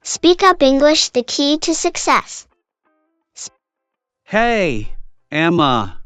Speak up English, the key to success. Hey, Emma.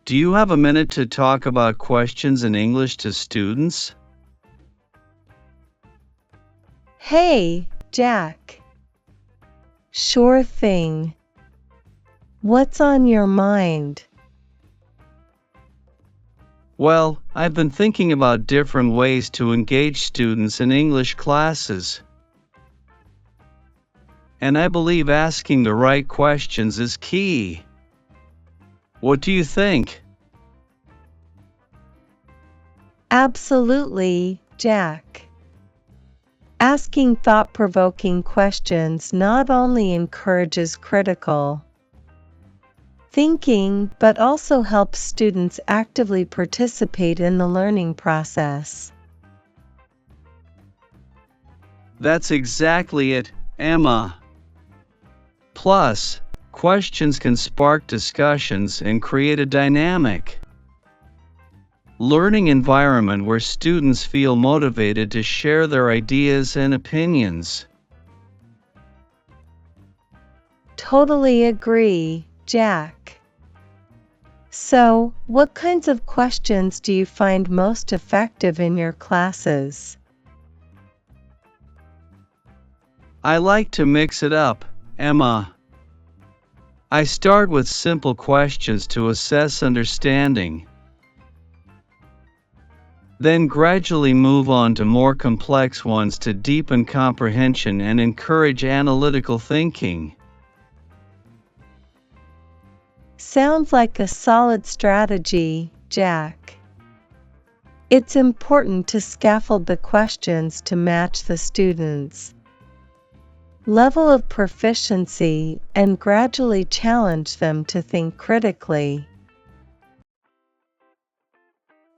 Do you have a minute to talk about questions in English to students? Hey, Jack. Sure thing. What's on your mind? Well, I've been thinking about different ways to engage students in English classes. And I believe asking the right questions is key. What do you think? Absolutely, Jack. Asking thought-provoking questions not only encourages critical thinking, but also helps students actively participate in the learning process. That's exactly it, Emma. Plus, questions can spark discussions and create a dynamic learning environment where students feel motivated to share their ideas and opinions. Totally agree, Jack. So, what kinds of questions do you find most effective in your classes? I like to mix it up, Emma. I start with simple questions to assess understanding, then gradually move on to more complex ones to deepen comprehension and encourage analytical thinking. Sounds like a solid strategy, Jack. It's important to scaffold the questions to match the students' level of proficiency and gradually challenge them to think critically.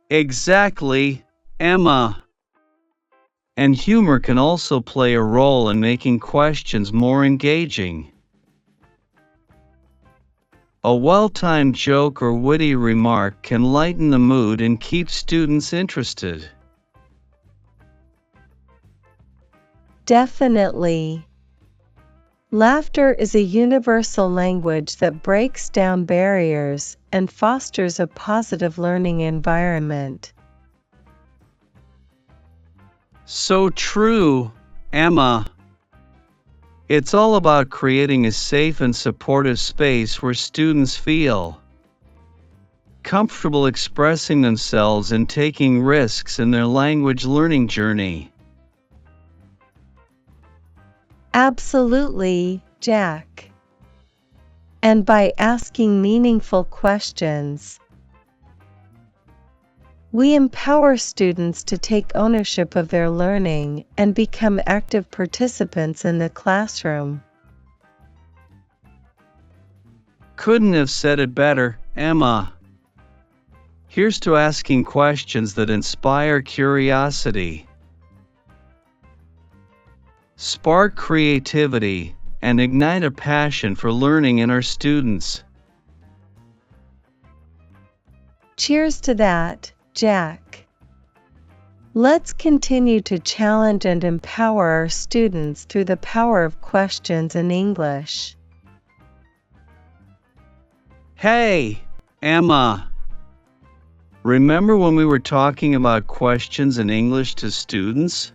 Exactly, Emma. And humor can also play a role in making questions more engaging. A well-timed joke or witty remark can lighten the mood and keep students interested. Definitely. Laughter is a universal language that breaks down barriers and fosters a positive learning environment. So true, Emma. It's all about creating a safe and supportive space where students feel comfortable expressing themselves and taking risks in their language learning journey. Absolutely, Jack. And by asking meaningful questions, we empower students to take ownership of their learning and become active participants in the classroom. Couldn't have said it better, Emma. Here's to asking questions that inspire curiosity, spark creativity, and ignite a passion for learning in our students. Cheers to that, Jack. Let's continue to challenge and empower our students through the power of questions in English. Hey, Emma. Remember when we were talking about questions in English to students?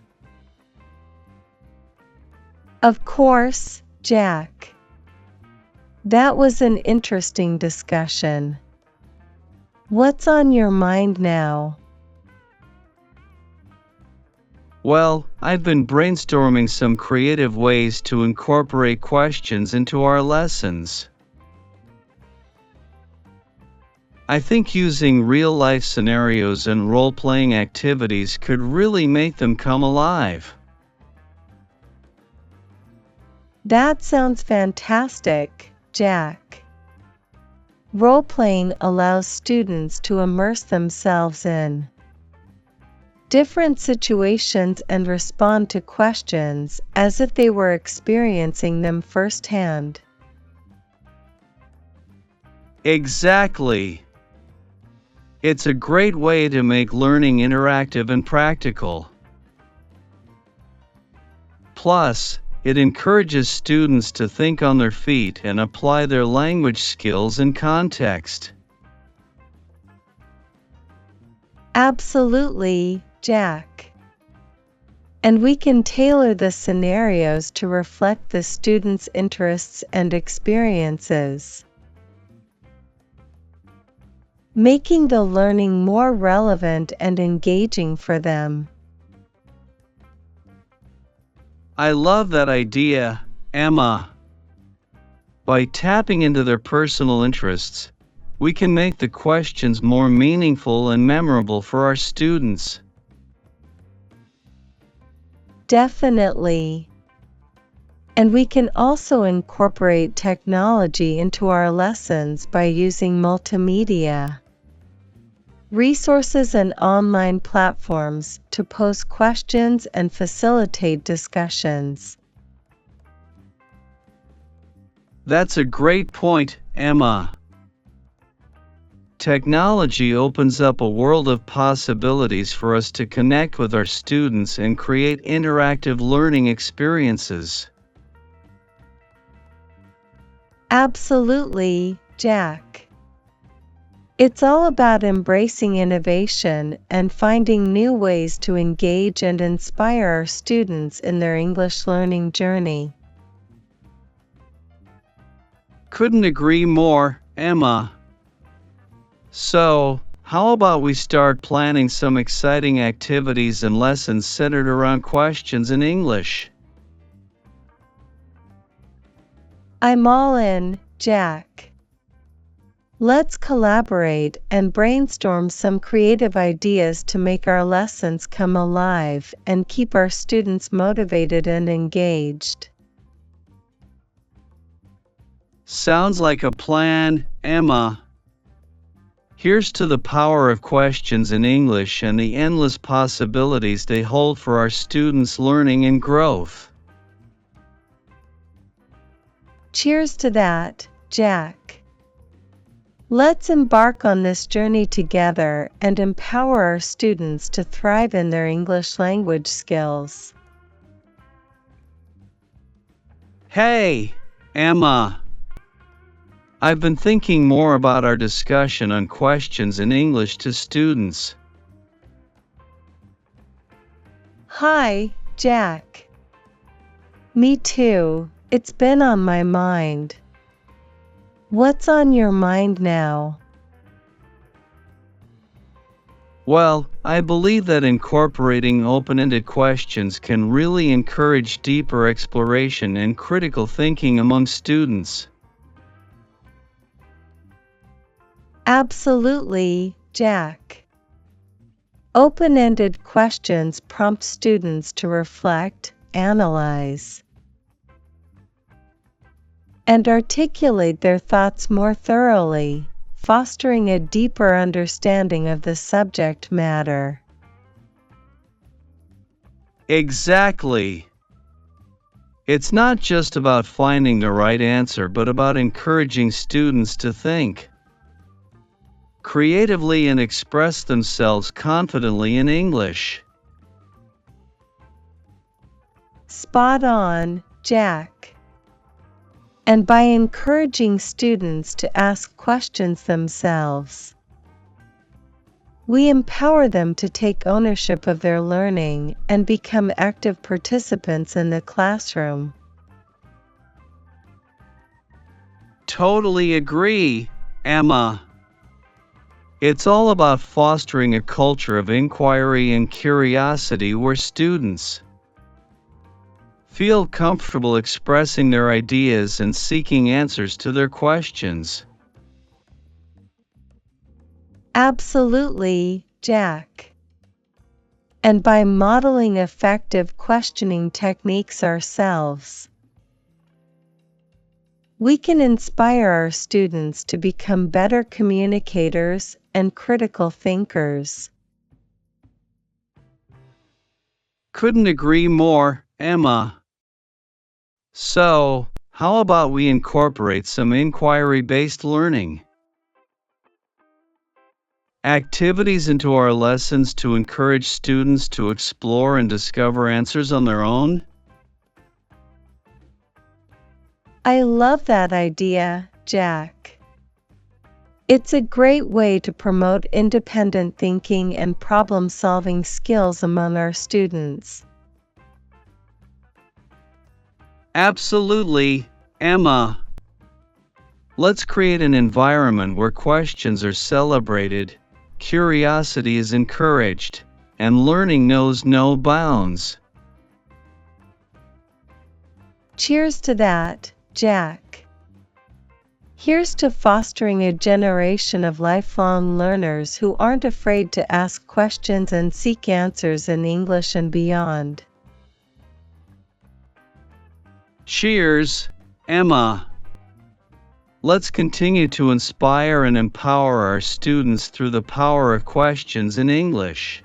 Of course, Jack. That was an interesting discussion. What's on your mind now? Well, I've been brainstorming some creative ways to incorporate questions into our lessons. I think using real-life scenarios and role-playing activities could really make them come alive. That sounds fantastic, Jack. Role-playing allows students to immerse themselves in different situations and respond to questions as if they were experiencing them firsthand. Exactly. It's a great way to make learning interactive and practical. Plus, it encourages students to think on their feet and apply their language skills in context. Absolutely, Jack. And we can tailor the scenarios to reflect the students' interests and experiences, making the learning more relevant and engaging for them. I love that idea, Emma. By tapping into their personal interests, we can make the questions more meaningful and memorable for our students. Definitely. And we can also incorporate technology into our lessons by using multimedia, resources, and online platforms to pose questions and facilitate discussions. That's a great point, Emma. Technology opens up a world of possibilities for us to connect with our students and create interactive learning experiences. Absolutely, Jack. It's all about embracing innovation and finding new ways to engage and inspire our students in their English learning journey. Couldn't agree more, Emma. So, how about we start planning some exciting activities and lessons centered around questions in English? I'm all in, Jack. Let's collaborate and brainstorm some creative ideas to make our lessons come alive and keep our students motivated and engaged. Sounds like a plan, Emma. Here's to the power of questions in English and the endless possibilities they hold for our students' learning and growth. Cheers to that, Jack. Let's embark on this journey together and empower our students to thrive in their English language skills. Hey, Emma. I've been thinking more about our discussion on questions in English to students. Hi, Jack. Me too. It's been on my mind. What's on your mind now? Well, I believe that incorporating open-ended questions can really encourage deeper exploration and critical thinking among students. Absolutely, Jack. Open-ended questions prompt students to reflect, analyze, and articulate their thoughts more thoroughly, fostering a deeper understanding of the subject matter. Exactly. It's not just about finding the right answer, but about encouraging students to think creatively and express themselves confidently in English. Spot on, Jack. And by encouraging students to ask questions themselves, we empower them to take ownership of their learning and become active participants in the classroom. Totally agree, Emma. It's all about fostering a culture of inquiry and curiosity where students feel comfortable expressing their ideas and seeking answers to their questions. Absolutely, Jack. And by modeling effective questioning techniques ourselves, we can inspire our students to become better communicators and critical thinkers. Couldn't agree more, Emma. So, how about we incorporate some inquiry-based learning activities into our lessons to encourage students to explore and discover answers on their own? I love that idea, Jack. It's a great way to promote independent thinking and problem-solving skills among our students. Absolutely, Emma. Let's create an environment where questions are celebrated, curiosity is encouraged, and learning knows no bounds. Cheers to that, Jack. Here's to fostering a generation of lifelong learners who aren't afraid to ask questions and seek answers in English and beyond. Cheers, Emma. Let's continue to inspire and empower our students through the power of questions in English.